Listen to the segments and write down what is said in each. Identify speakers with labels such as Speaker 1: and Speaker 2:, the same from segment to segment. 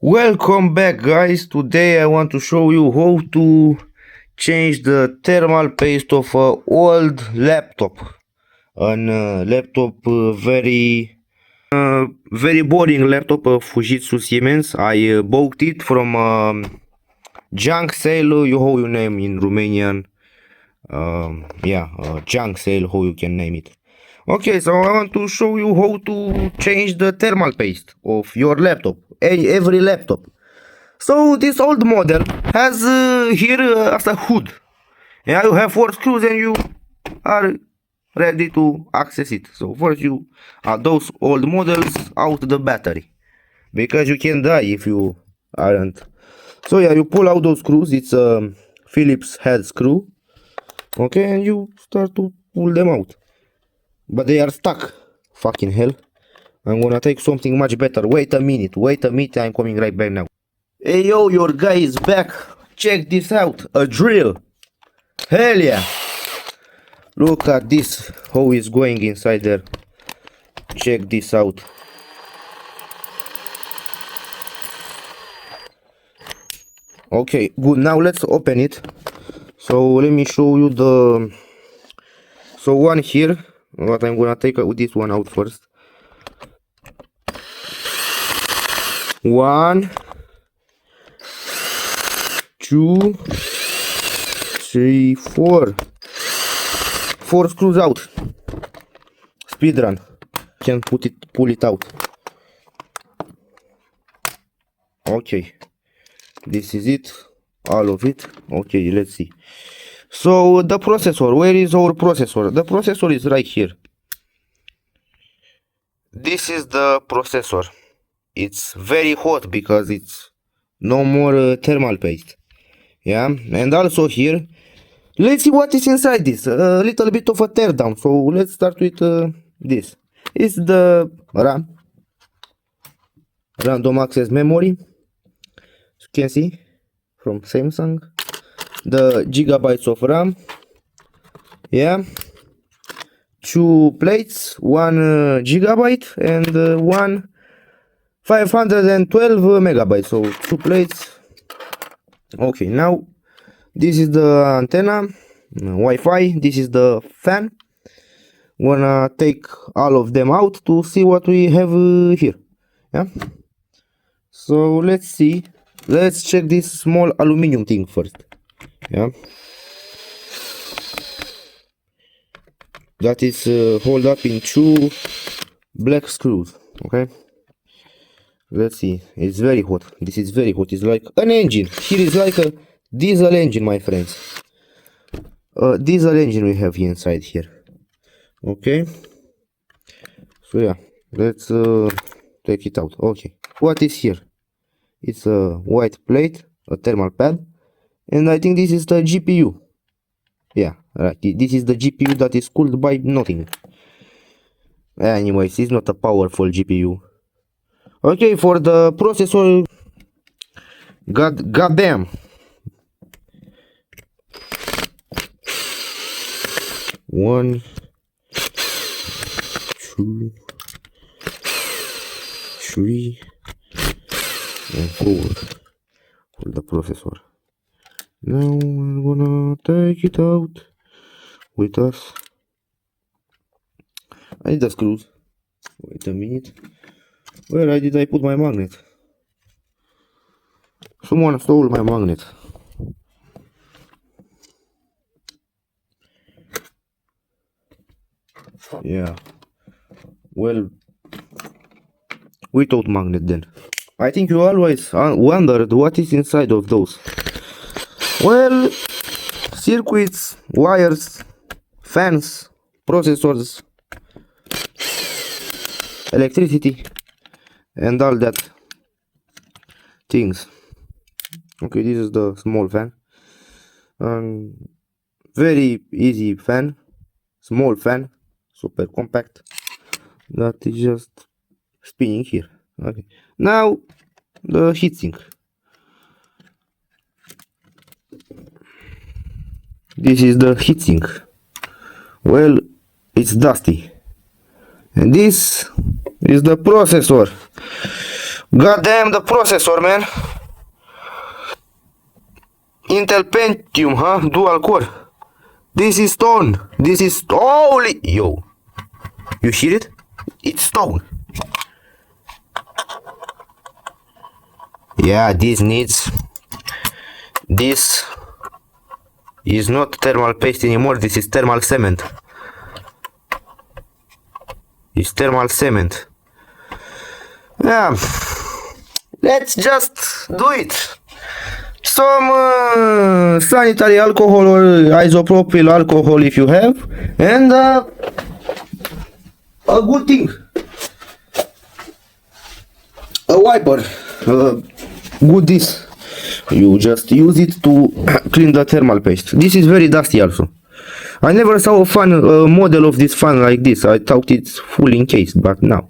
Speaker 1: Welcome back, guys. Today I want to show you how to change the thermal paste of an old laptop. An laptop very boring laptop, Fujitsu Siemens. I bought it from junk sale, how you name in Romanian. Junk sale, how you can name it. Okay, so I want to show you how to change the thermal paste of your laptop, every laptop. So this old model has here as a hood. Yeah, you have 4 screws and you are ready to access it. So first you add those old models out the battery, because you can die if you aren't. So yeah, you pull out those screws. It's a Phillips head screw. Okay, and you start to pull them out. But they are stuck. Fucking hell. I'm gonna take something much better. Wait a minute, I'm coming right back now. Hey yo, your guy is back. Check this out, a drill. Hell yeah. Look at this, how it's going inside there. Check this out. Okay, good, now let's open it. So let me show you the... So one here, but I'm gonna take this one out first. 1, 2, 3, 4. 4 screws out. Speedrun. Can pull it out. Okay. This is it. All of it. Okay, let's see. So the processor, where is our processor? The processor is right here. This is the processor. It's very hot because it's no more thermal paste. Yeah, and also here, let's see what is inside this. A little bit of a teardown. So let's start with this. It's the RAM, random access memory. As you can see from Samsung, the gigabytes of RAM. Yeah, 2 plates, 1 gigabyte and 1 512 megabytes. So 2 plates. Okay, now this is the antenna, Wi-Fi. This is the fan. Wanna take all of them out to see what we have here. Yeah. So let's see. Let's check this small aluminum thing first. Yeah. That is hold up in 2 black screws. Okay. Let's see. It's very hot. This is very hot. It's like an engine. Here is like a diesel engine, my friends. Diesel engine we have inside here. Okay. So yeah, let's take it out. Okay. What is here? It's a white plate, a thermal pad, and I think this is the GPU. Yeah, right. This is the GPU that is cooled by nothing. Anyways, it's not a powerful GPU. Okay, for the processor, goddamn. One, 2, 3, and 4 for the processor. Now we're gonna take it out with us. I need the screws. Wait a minute. Where did I put my magnet? Someone stole my magnet. Yeah. Well, without magnet then. I think you always wondered what is inside of those. Well, circuits, wires, fans, processors, electricity, and all that things. Okay, this is the small fan. Very easy fan, small fan, super compact. That is just spinning here. Okay, now the heatsink. This is the heatsink. Well, it's dusty. And this is the processor. God damn the processor, man. Intel Pentium, huh? Dual core. This is stone. This is holy. Yo. You hear it? It's stone. Yeah, this needs. This is not thermal paste anymore. This is thermal cement. It's thermal cement. Yeah. Let's just do it. Some sanitary alcohol or isopropyl alcohol if you have, and a good thing, a wiper, good this, you just use it to clean the thermal paste. This is very dusty also. I never saw a fan model of this fan like this. I thought it's full encased, but now.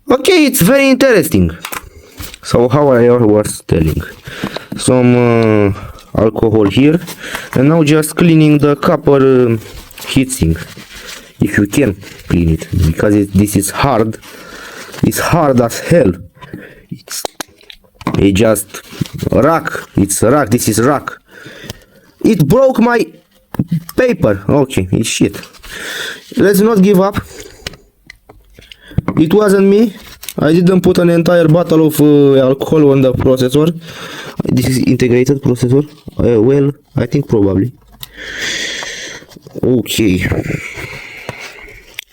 Speaker 1: Okay, it's very interesting. So how I was telling, some alcohol here, and now just cleaning the copper heatsink, if you can clean it, because this is hard. It's hard as hell. It just rock. It's rock. This is rock. It broke my paper. Okay, it's shit. Let's not give up. It wasn't me. I didn't put an entire bottle of alcohol on the processor. This is integrated processor. Well, I think probably. Okay.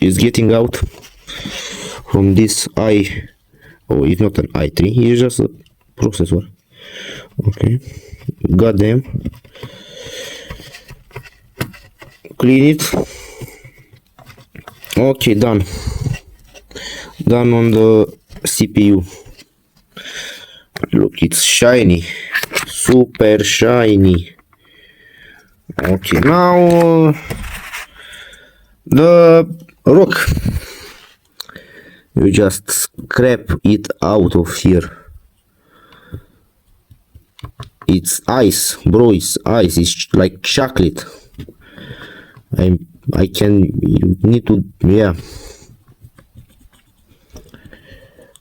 Speaker 1: It's getting out from this i. Oh, it's not an i3. It's just a processor. Okay. Goddamn. Clean it. Okay, done. Done on the CPU. Look, it's shiny, super shiny. Okay, now the rock, you just scrape it out of here. It's ice, bro. It's ice. It's like chocolate. I can. You need to, yeah.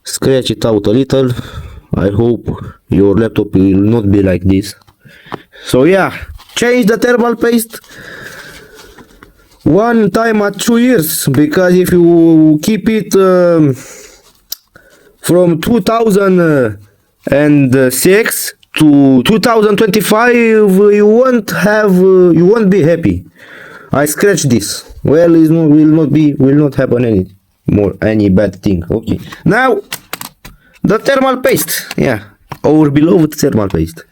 Speaker 1: Scratch it out a little. I hope your laptop will not be like this. So yeah, change the thermal paste one time at 2 years, because if you keep it from 2006 to 2025, you won't be happy. I scratch this. Well, it will not happen any bad thing. Okay, now the thermal paste. Yeah, our beloved thermal paste.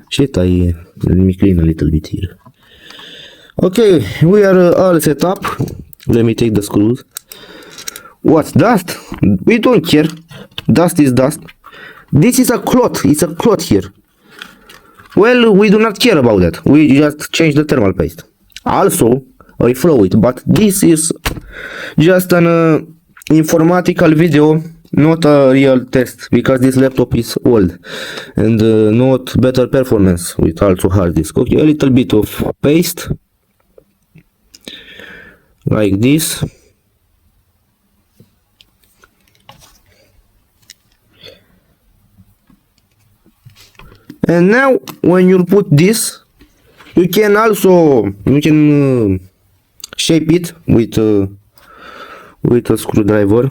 Speaker 1: Shit, let me clean a little bit here. Okay, we are all set up. Let me take the screws. What's dust? We don't care. Dust is dust. This is a cloth. It's a cloth here. Well, we do not care about that. We just change the thermal paste. Also, reflow it. But this is just an informatical video, not a real test, because this laptop is old and not better performance with also hard disk. Okay, a little bit of paste like this. And now when you put this, you can also shape it with a screwdriver.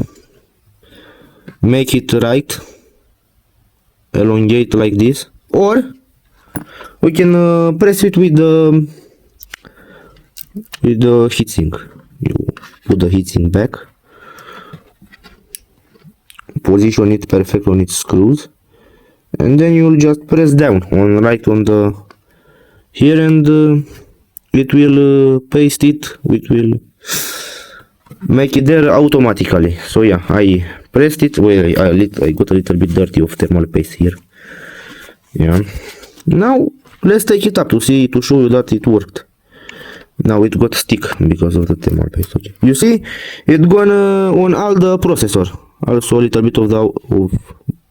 Speaker 1: Make it right, elongate like this, or we can press it with the heatsink. You put the heatsink back, position it perfect on its screws, and then you'll just press down on the here, and it will paste it. It will make it there automatically. So yeah, I pressed it. Well, I got a little bit dirty of thermal paste here. Yeah. Now let's take it up to show you that it worked. Now it got stick because of the thermal paste. Okay. You see, it gone on all the processor. Also a little bit of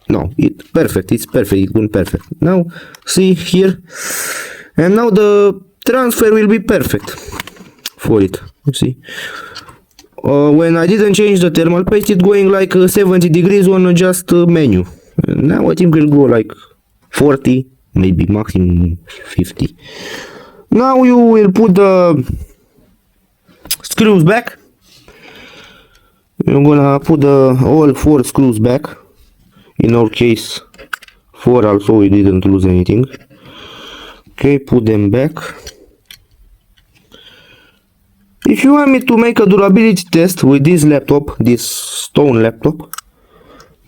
Speaker 1: no, it's perfect. It's perfect. It's gone perfect. Now see here, and now the transfer will be perfect for it. You see. when I didn't change the thermal paste, it going like 70 degrees on just menu. Now I think we'll go like 40, maybe maximum 50. Now you will put the screws back. You're gonna put all 4 screws back. In our case 4 also, we didn't lose anything. Okay, put them back. If you want me to make a durability test with this laptop, this stone laptop,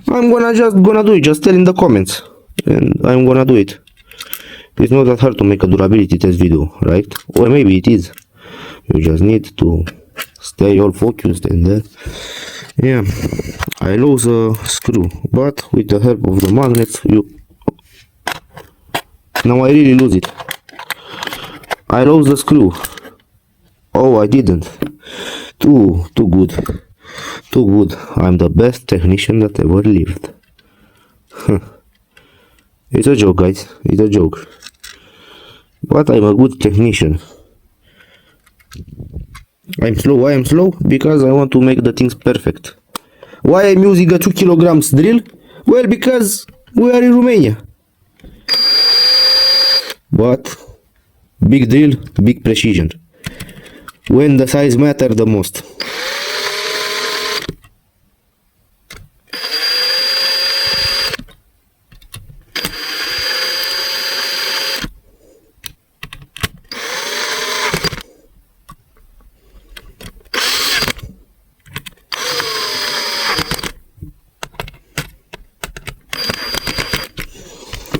Speaker 1: I'm gonna do it. Just tell in the comments, and I'm gonna do it. It's not that hard to make a durability test video, right? Or maybe it is. You just need to stay all focused and yeah. I lose a screw, but with the help of the magnets, now I really lose it. I lost the screw. Oh, I didn't. Too good. Too good. I'm the best technician that ever lived. It's a joke, guys. It's a joke. But I'm a good technician. I'm slow. Why I'm slow? Because I want to make the things perfect. Why I'm using a 2 kilograms drill? Well, because we are in Romania. But big drill, big precision. When the size matters the most.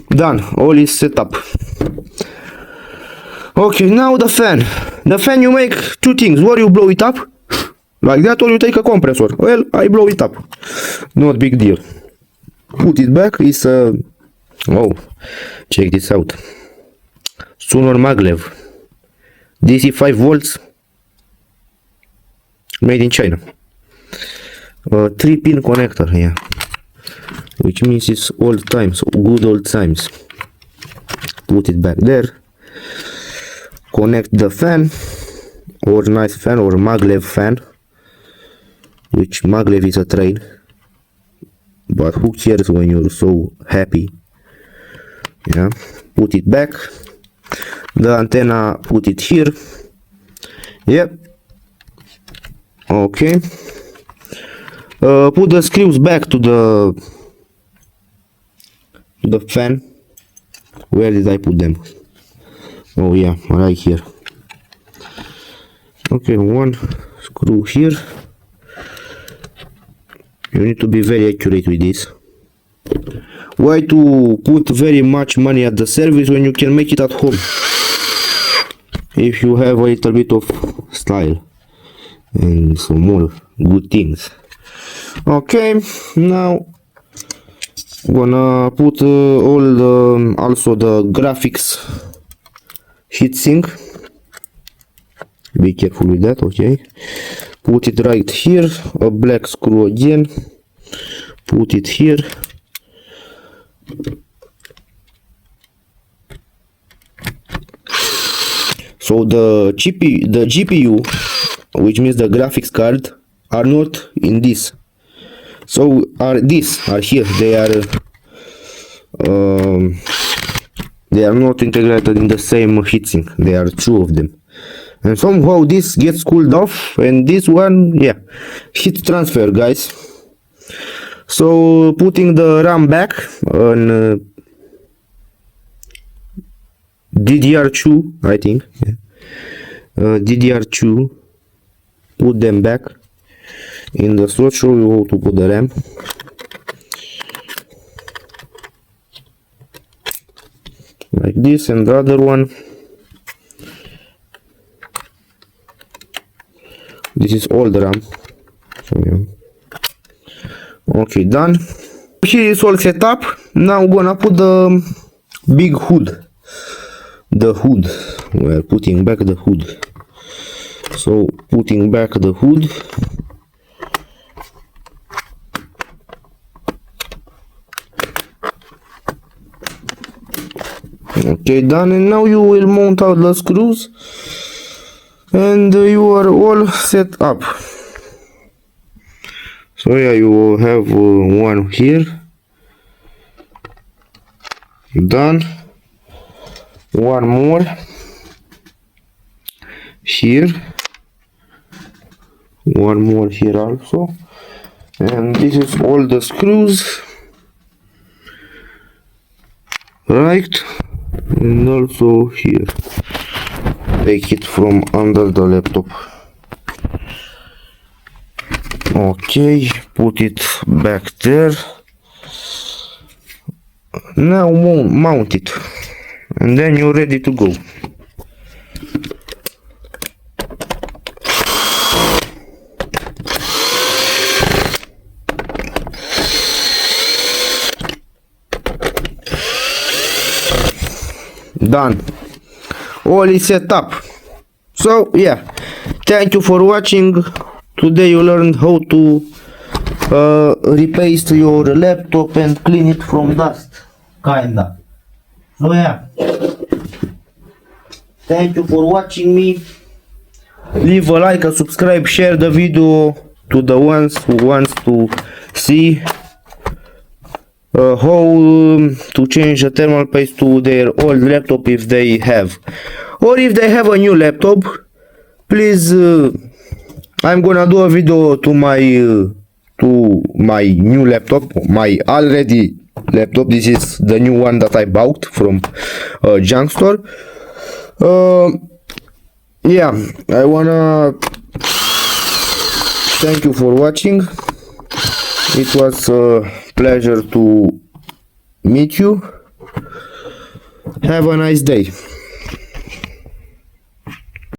Speaker 1: Done, all is set up. Okay, now the fan. The fan, you make 2 things. Or you blow it up, like that, or you take a compressor. Well, I blow it up. Not big deal. Put it back. It's oh, check this out. Sunor Maglev. DC 5 volts. Made in China. 3-pin connector, yeah. Which means it's old times, good old times. Put it back there. Connect the fan, or nice fan, or maglev fan, which maglev is a train, but who cares when you're so happy. Yeah, put it back. The antenna, put it here. Yep. Okay. Put the screws back to the fan. Where did I put them? Oh yeah, right here. Okay, 1 screw here. You need to be very accurate with this. Why to put very much money at the service when you can make it at home? If you have a little bit of style and some more good things. Okay, now gonna put all the also the graphics heatsink. Be careful with that. Okay, put it right here. A black screw again. Put it here. So the GPU, which means the graphics card, are not in this. So these are here. They are not integrated in the same heatsink. There are 2 of them, and somehow this gets cooled off, and this one, yeah, heat transfer, guys. So putting the RAM back on DDR2, I think. Yeah. DDR2. Put them back in the slot. Show you how to put the RAM. Like this, and the other one. This is all the RAM. So yeah. Okay, done. Here is all set up. Now I'm gonna put the big hood. The hood. We're putting back the hood. So putting back the hood. Okay, done. And now you will mount out the screws, and you are all set up. So yeah, you have one here. Done. One more here. One more here also. And this is all the screws. Right. And also here. Take it from under the laptop. Okay, put it back there. Now mount it, and then you're ready to go. Done. All is set up. So yeah, thank you for watching. Today you learned how to repaste your laptop and clean it from dust, kinda. So yeah, thank you for watching me. Leave a like, a subscribe, share the video to the ones who wants to see how to change the thermal paste to their old laptop if they have, or if they have a new laptop. Please, I'm gonna do a video to my new laptop, my already laptop. This is the new one that I bought from junk store. Yeah, I wanna thank you for watching. It was a pleasure to meet you. Have a nice day.